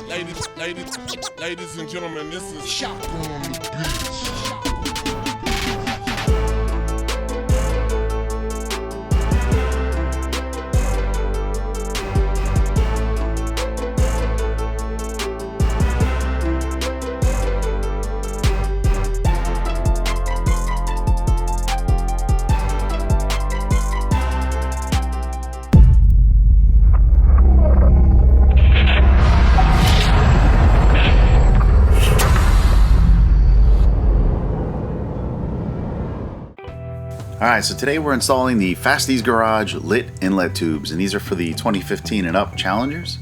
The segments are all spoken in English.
Ladies and gentlemen, this is Chopper on the beat. Alright, so today we're installing the Fasty's Garage Lit Inlet tubes, and these are for the 2015 and up Challengers.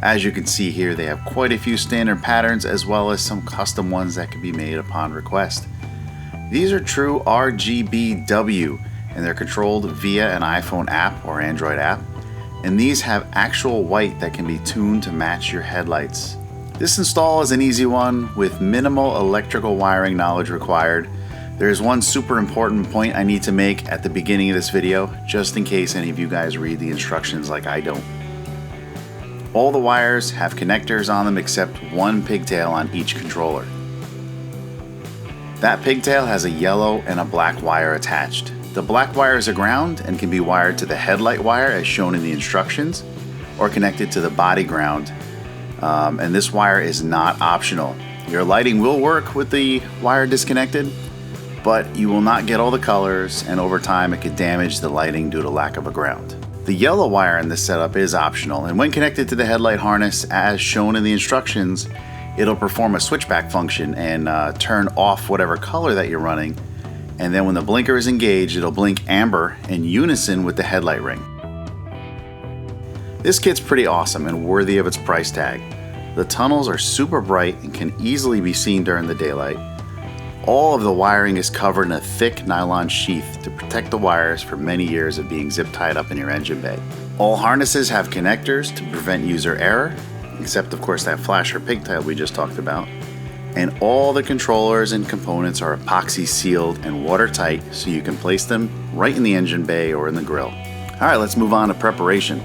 As you can see here, they have quite a few standard patterns as well as some custom ones that can be made upon request. These are true RGBW, and they're controlled via an iPhone app or Android app, and these have actual white that can be tuned to match your headlights. This install is an easy one with minimal electrical wiring knowledge required. There is one super important point I need to make at the beginning of this video, just in case any of you guys read the instructions like I don't. All the wires have connectors on them except one pigtail on each controller. That pigtail has a yellow and a black wire attached. The black wire is a ground and can be wired to the headlight wire as shown in the instructions, or connected to the body ground. And this wire is not optional. Your lighting will work with the wire disconnected, but you will not get all the colors, and over time it could damage the lighting due to lack of a ground. The yellow wire in this setup is optional, and when connected to the headlight harness as shown in the instructions, it'll perform a switchback function and turn off whatever color that you're running, and then when the blinker is engaged, it'll blink amber in unison with the headlight ring. This kit's pretty awesome and worthy of its price tag. The tunnels are super bright and can easily be seen during the daylight. All of the wiring is covered in a thick nylon sheath to protect the wires for many years of being zip tied up in your engine bay. All harnesses have connectors to prevent user error, except of course that flasher pigtail we just talked about. And all the controllers and components are epoxy sealed and watertight so you can place them right in the engine bay or in the grill. Alright, let's move on to preparation.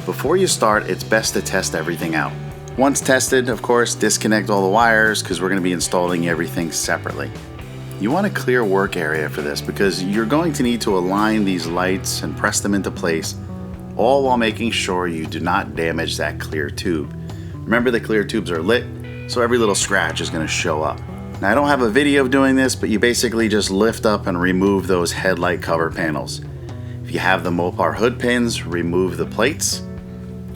Before you start, it's best to test everything out. Once tested, of course, disconnect all the wires because we're going to be installing everything separately. You want a clear work area for this because you're going to need to align these lights and press them into place, all while making sure you do not damage that clear tube. Remember, the clear tubes are lit, so every little scratch is going to show up. Now, I don't have a video of doing this, but you basically just lift up and remove those headlight cover panels. If you have the Mopar hood pins, remove the plates,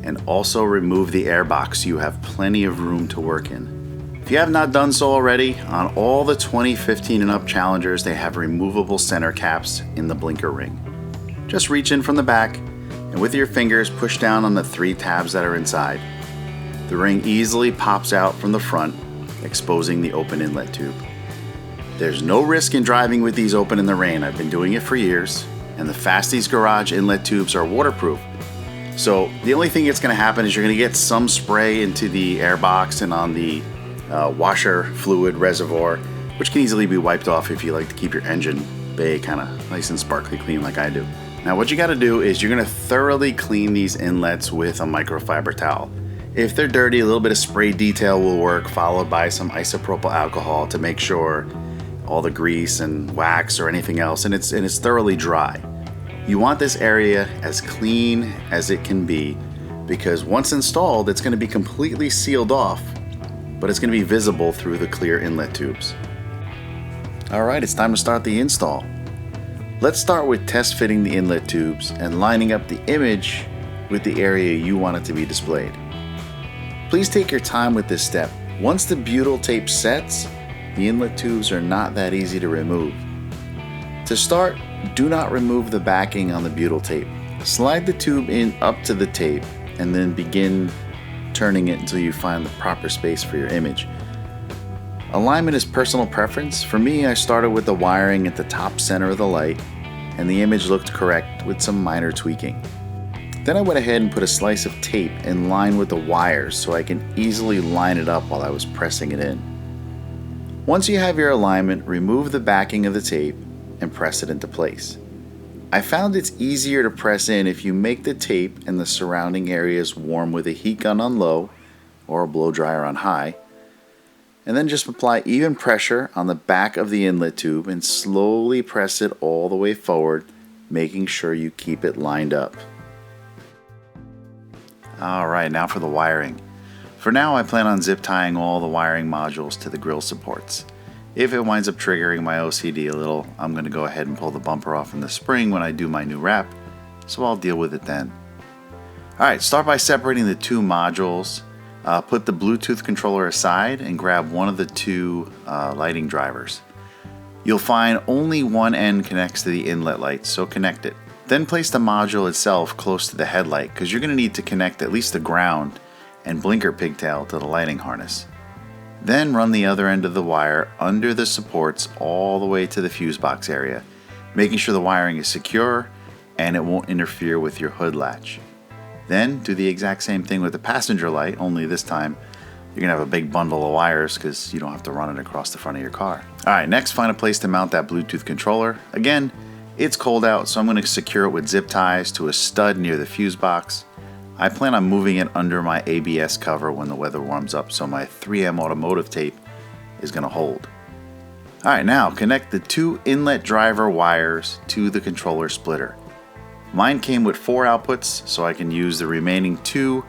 and also remove the air box so you have plenty of room to work in. If you have not done so already, on all the 2015 and up Challengers, they have removable center caps in the blinker ring. Just reach in from the back and with your fingers push down on the 3 tabs that are inside. The ring easily pops out from the front, exposing the open inlet tube. There's no risk in driving with these open in the rain. I've been doing it for years, and the Fasty's Garage inlet tubes are waterproof. So the only thing that's going to happen is you're going to get some spray into the air box and on the washer fluid reservoir, which can easily be wiped off if you like to keep your engine bay kind of nice and sparkly clean like I do. Now what you got to do is you're going to thoroughly clean these inlets with a microfiber towel. If they're dirty, a little bit of spray detail will work, followed by some isopropyl alcohol to make sure all the grease and wax or anything else and it's thoroughly dry. You want this area as clean as it can be because once installed, it's going to be completely sealed off, but it's going to be visible through the clear inlet tubes. Alright, it's time to start the install. Let's start with test fitting the inlet tubes and lining up the image with the area you want it to be displayed. Please take your time with this step. Once the butyl tape sets, the inlet tubes are not that easy to remove. To start, do not remove the backing on the butyl tape. Slide the tube in up to the tape and then begin turning it until you find the proper space for your image. Alignment is personal preference. For me, I started with the wiring at the top center of the light and the image looked correct with some minor tweaking. Then I went ahead and put a slice of tape in line with the wires so I can easily line it up while I was pressing it in. Once you have your alignment, remove the backing of the tape and press it into place. I found it's easier to press in if you make the tape and the surrounding areas warm with a heat gun on low or a blow dryer on high, and then just apply even pressure on the back of the inlet tube and slowly press it all the way forward, making sure you keep it lined up. Alright, now for the wiring. For now, I plan on zip tying all the wiring modules to the grill supports. If it winds up triggering my OCD a little, I'm going to go ahead and pull the bumper off in the spring when I do my new wrap, so I'll deal with it then. Alright, start by separating the two modules. Put the Bluetooth controller aside and grab one of the two lighting drivers. You'll find only one end connects to the inlet light, so connect it. Then place the module itself close to the headlight because you're going to need to connect at least the ground and blinker pigtail to the lighting harness. Then run the other end of the wire under the supports all the way to the fuse box area, making sure the wiring is secure and it won't interfere with your hood latch. Then do the exact same thing with the passenger light, only this time you're going to have a big bundle of wires because you don't have to run it across the front of your car. Alright, next find a place to mount that Bluetooth controller. Again, it's cold out, so I'm going to secure it with zip ties to a stud near the fuse box. I plan on moving it under my ABS cover when the weather warms up, so my 3M automotive tape is going to hold. Alright, now connect the two inlet driver wires to the controller splitter. Mine came with 4 outputs, so I can use the remaining 2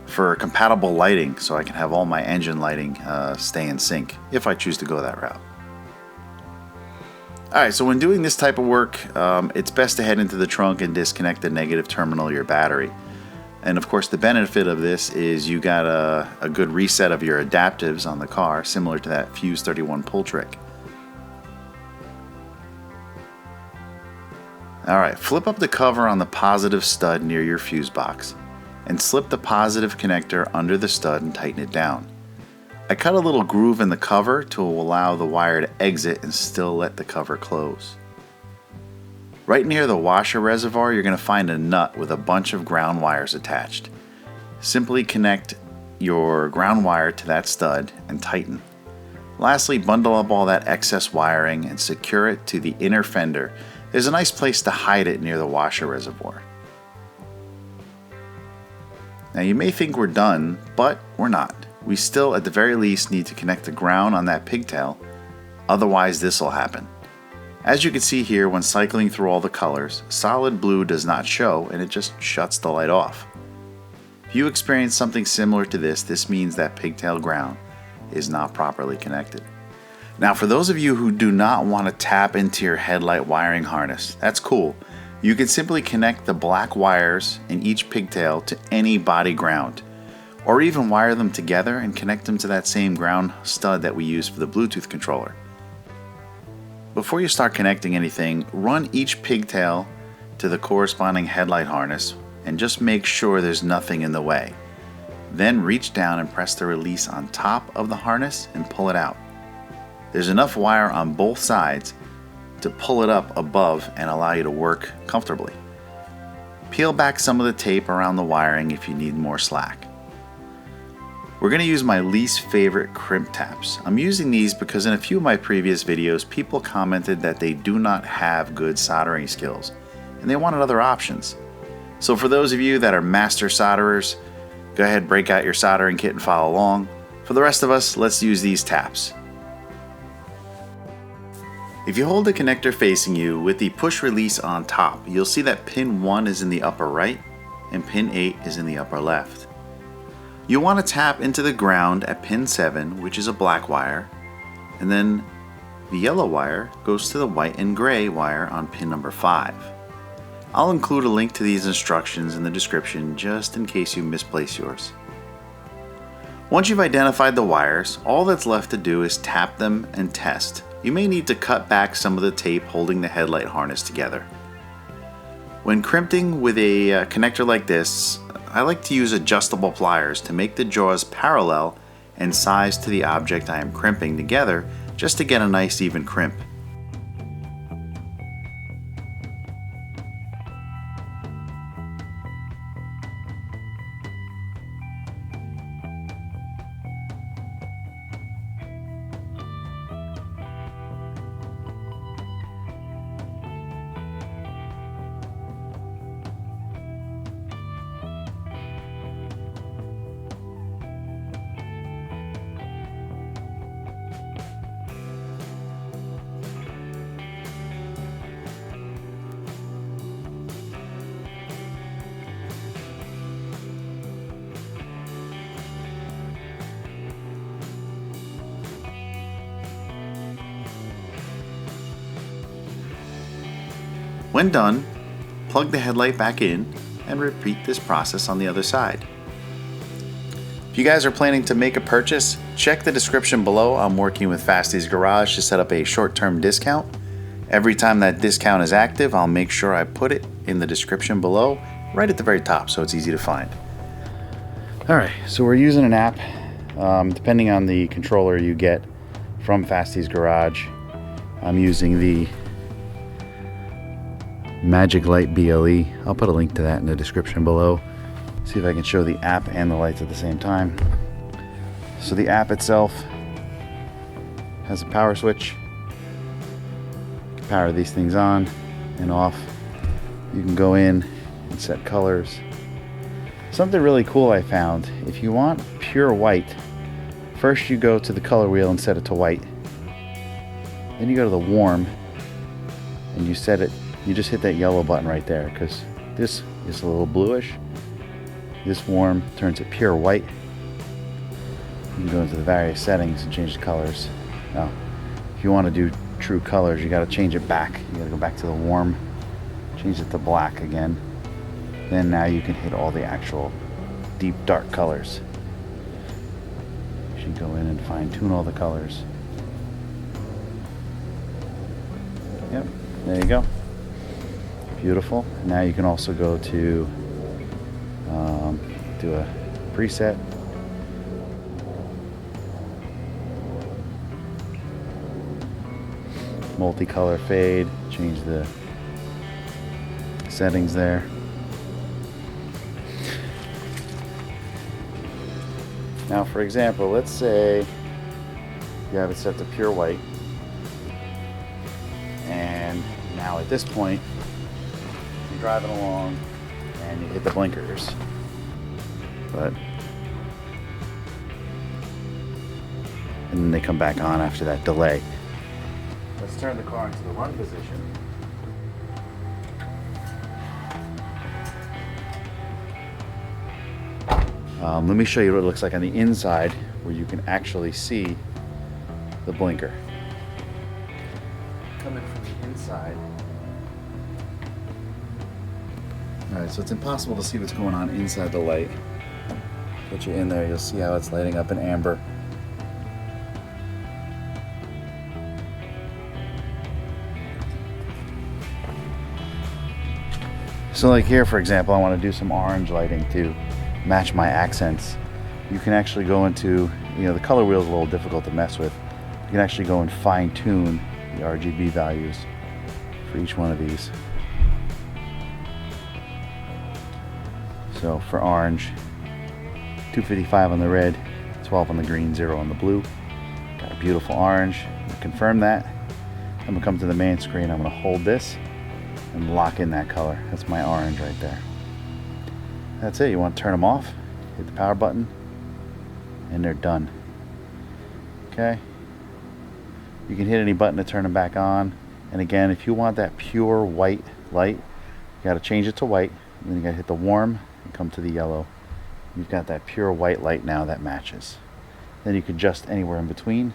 for compatible lighting, so I can have all my engine lighting stay in sync, if I choose to go that route. Alright, so when doing this type of work, it's best to head into the trunk and disconnect the negative terminal of your battery. And of course the benefit of this is you got a good reset of your adaptives on the car, similar to that Fuse 31 pull trick. Alright, flip up the cover on the positive stud near your fuse box and slip the positive connector under the stud and tighten it down. I cut a little groove in the cover to allow the wire to exit and still let the cover close. Right near the washer reservoir, you're going to find a nut with a bunch of ground wires attached. Simply connect your ground wire to that stud and tighten. Lastly, bundle up all that excess wiring and secure it to the inner fender. There's a nice place to hide it near the washer reservoir. Now you may think we're done, but we're not. We still, at the very least, need to connect the ground on that pigtail, otherwise this will happen. As you can see here, when cycling through all the colors, solid blue does not show and it just shuts the light off. If you experience something similar to this means that pigtail ground is not properly connected. Now for those of you who do not want to tap into your headlight wiring harness, that's cool. You can simply connect the black wires in each pigtail to any body ground, or even wire them together and connect them to that same ground stud that we use for the Bluetooth controller. Before you start connecting anything, run each pigtail to the corresponding headlight harness and just make sure there's nothing in the way. Then reach down and press the release on top of the harness and pull it out. There's enough wire on both sides to pull it up above and allow you to work comfortably. Peel back some of the tape around the wiring if you need more slack. We're going to use my least favorite crimp taps. I'm using these because in a few of my previous videos, people commented that they do not have good soldering skills and they wanted other options. So for those of you that are master solderers, go ahead, break out your soldering kit and follow along. For the rest of us, let's use these taps. If you hold the connector facing you with the push release on top, you'll see that pin 1 is in the upper right and pin 8 is in the upper left. You'll want to tap into the ground at pin 7, which is a black wire, and then the yellow wire goes to the white and gray wire on pin number 5. I'll include a link to these instructions in the description just in case you misplace yours. Once you've identified the wires, all that's left to do is tap them and test. You may need to cut back some of the tape holding the headlight harness together. When crimping with a connector like this, I like to use adjustable pliers to make the jaws parallel and size to the object I am crimping together just to get a nice even crimp. When done, plug the headlight back in and repeat this process on the other side. If you guys are planning to make a purchase, check the description below. I'm working with Fasty's Garage to set up a short-term discount. Every time that discount is active, I'll make sure I put it in the description below, right at the very top, so it's easy to find. Alright, so we're using an app. Depending on the controller you get from Fasty's Garage, I'm using the Magic Light BLE. I'll put a link to that in the description below. See if I can show the app and the lights at the same time. So the app itself has a power switch. You can power these things on and off. You can go in and set colors. Something really cool I found, if you want pure white, first you go to the color wheel and set it to white. Then you go to the warm and you set it, you just hit that yellow button right there, because this is a little bluish. This warm turns it pure white. You can go into the various settings and change the colors. Now, if you want to do true colors, you got to change it back. You got to go back to the warm, change it to black again. Then now you can hit all the actual deep dark colors. You should go in and fine tune all the colors. Yep, there you go. Beautiful. Now you can also go to do a preset. Multicolor fade, change the settings there. Now for example, let's say you have it set to pure white, and now at this point you're driving along and you hit the blinkers, and then they come back on after that delay. Let's turn the car into the run position. Let me show you what it looks like on the inside, where you can actually see the blinker. Come in from the inside. Alright, so it's impossible to see what's going on inside the light. Put you in there, you'll see how it's lighting up in amber. So like here, for example, I want to do some orange lighting to match my accents. You can actually go into, the color wheel is a little difficult to mess with. You can actually go and fine tune the RGB values for each one of these. So for orange, 255 on the red, 12 on the green, 0 on the blue. Got a beautiful orange. Confirm that. I'm gonna come to the main screen. I'm gonna hold this and lock in that color. That's my orange right there. That's it. You want to turn them off, hit the power button, and they're done. Okay. You can hit any button to turn them back on. And again, if you want that pure white light, you got to change it to white. And then you got to hit the warm and come to the yellow. You've got that pure white light now that matches. Then you can adjust anywhere in between.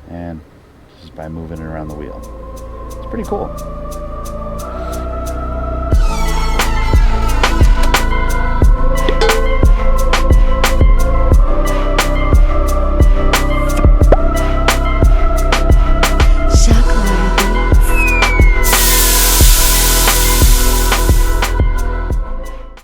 And just by moving it around the wheel. It's pretty cool.